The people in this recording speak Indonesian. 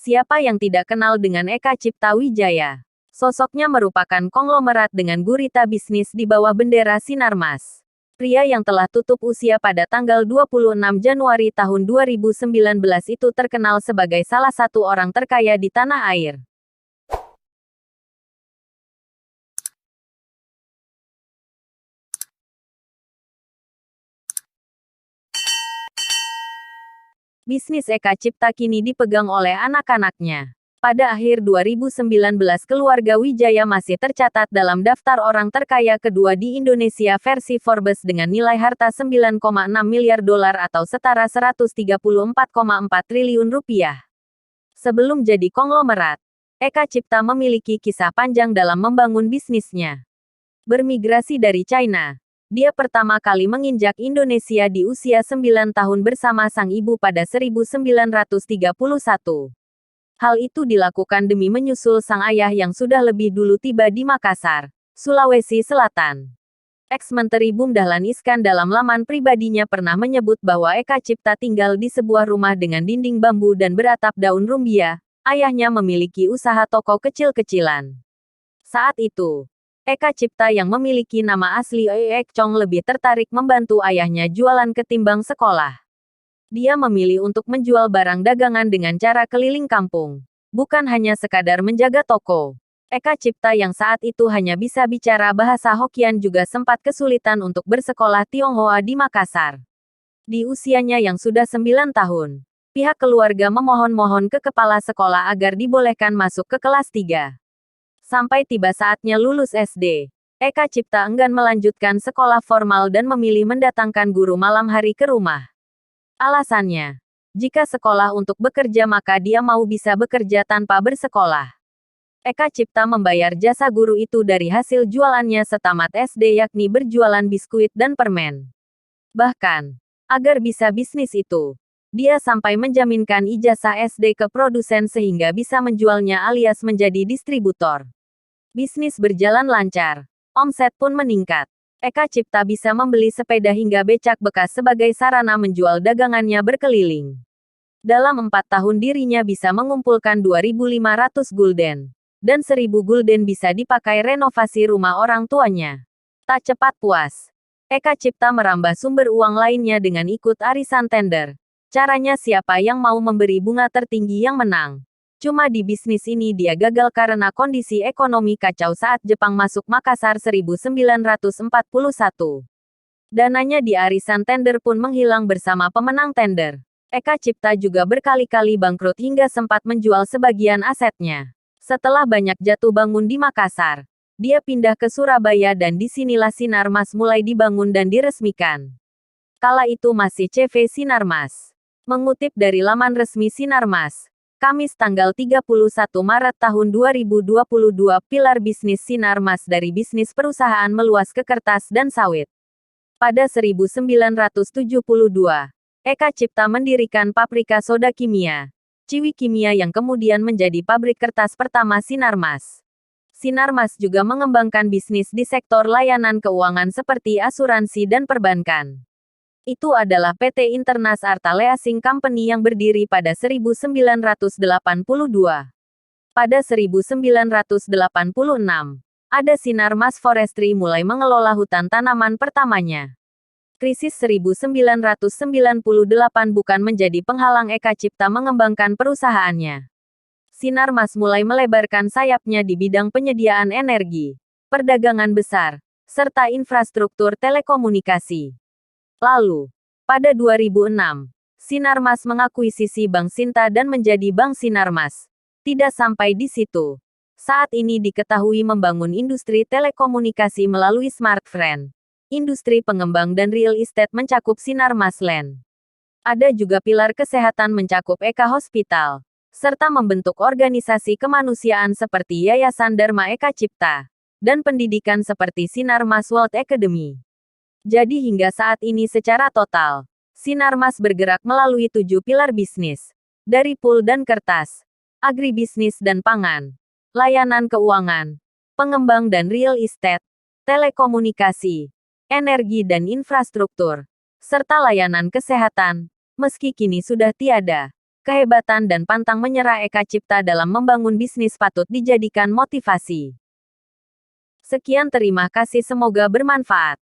Siapa yang tidak kenal dengan Eka Cipta Wijaya? Sosoknya merupakan konglomerat dengan gurita bisnis di bawah bendera Sinarmas. Pria yang telah tutup usia pada tanggal 26 Januari tahun 2019 itu terkenal sebagai salah satu orang terkaya di tanah air. Bisnis Eka Cipta kini dipegang oleh anak-anaknya. Pada akhir 2019 keluarga Wijaya masih tercatat dalam daftar orang terkaya kedua di Indonesia versi Forbes dengan nilai harta 9,6 miliar dolar atau setara 134,4 triliun rupiah. Sebelum jadi konglomerat, Eka Cipta memiliki kisah panjang dalam membangun bisnisnya. Bermigrasi dari China, dia pertama kali menginjak Indonesia di usia 9 tahun bersama sang ibu pada 1931. Hal itu dilakukan demi menyusul sang ayah yang sudah lebih dulu tiba di Makassar, Sulawesi Selatan. Ex-Menteri Bum Dahlan Iskan dalam laman pribadinya pernah menyebut bahwa Eka Cipta tinggal di sebuah rumah dengan dinding bambu dan beratap daun rumbia. Ayahnya memiliki usaha toko kecil-kecilan. Saat itu, Eka Cipta yang memiliki nama asli Ek Chong lebih tertarik membantu ayahnya jualan ketimbang sekolah. Dia memilih untuk menjual barang dagangan dengan cara keliling kampung, bukan hanya sekadar menjaga toko. Eka Cipta yang saat itu hanya bisa bicara bahasa Hokkien juga sempat kesulitan untuk bersekolah Tionghoa di Makassar. Di usianya yang sudah 9 tahun, pihak keluarga memohon-mohon ke kepala sekolah agar dibolehkan masuk ke kelas 3. Sampai tiba saatnya lulus SD, Eka Cipta enggan melanjutkan sekolah formal dan memilih mendatangkan guru malam hari ke rumah. Alasannya, jika sekolah untuk bekerja maka dia mau bisa bekerja tanpa bersekolah. Eka Cipta membayar jasa guru itu dari hasil jualannya setamat SD yakni berjualan biskuit dan permen. Bahkan, agar bisa bisnis itu, dia sampai menjaminkan ijazah SD ke produsen sehingga bisa menjualnya alias menjadi distributor. Bisnis berjalan lancar, omset pun meningkat. Eka Cipta bisa membeli sepeda hingga becak bekas sebagai sarana menjual dagangannya berkeliling. Dalam 4 tahun dirinya bisa mengumpulkan 2.500 gulden. Dan 1.000 gulden bisa dipakai renovasi rumah orang tuanya. Tak cepat puas, Eka Cipta merambah sumber uang lainnya dengan ikut arisan tender. Caranya siapa yang mau memberi bunga tertinggi yang menang. Cuma di bisnis ini dia gagal karena kondisi ekonomi kacau saat Jepang masuk Makassar 1941. Dananya di arisan tender pun menghilang bersama pemenang tender. Eka Cipta juga berkali-kali bangkrut hingga sempat menjual sebagian asetnya. Setelah banyak jatuh bangun di Makassar, dia pindah ke Surabaya dan disinilah Sinarmas mulai dibangun dan diresmikan. Kala itu masih CV Sinarmas. Mengutip dari laman resmi Sinarmas, Kamis tanggal 31 Maret tahun 2022 pilar bisnis Sinarmas dari bisnis perusahaan meluas ke kertas dan sawit. Pada 1972, Eka Cipta mendirikan pabrika soda kimia, Ciwi Kimia yang kemudian menjadi pabrik kertas pertama Sinarmas. Sinarmas juga mengembangkan bisnis di sektor layanan keuangan seperti asuransi dan perbankan. Itu adalah PT Internas Arta Leasing Company yang berdiri pada 1982. Pada 1986, ada Sinarmas Forestry mulai mengelola hutan tanaman pertamanya. Krisis 1998 bukan menjadi penghalang Eka Cipta mengembangkan perusahaannya. Sinarmas mulai melebarkan sayapnya di bidang penyediaan energi, perdagangan besar, serta infrastruktur telekomunikasi. Lalu, pada 2006, Sinarmas mengakuisisi Bank Sinta dan menjadi Bank Sinarmas. Tidak sampai di situ. Saat ini diketahui membangun industri telekomunikasi melalui smartphone. Industri pengembang dan real estate mencakup Sinarmas Land. Ada juga pilar kesehatan mencakup Eka Hospital, serta membentuk organisasi kemanusiaan seperti Yayasan Dharma Eka Cipta, dan pendidikan seperti Sinarmas World Academy. Jadi hingga saat ini secara total, Sinarmas bergerak melalui 7 pilar bisnis, dari pul dan kertas, agribisnis dan pangan, layanan keuangan, pengembang dan real estate, telekomunikasi, energi dan infrastruktur, serta layanan kesehatan, meski kini sudah tiada. Kehebatan dan pantang menyerah Eka Cipta dalam membangun bisnis patut dijadikan motivasi. Sekian, terima kasih, semoga bermanfaat.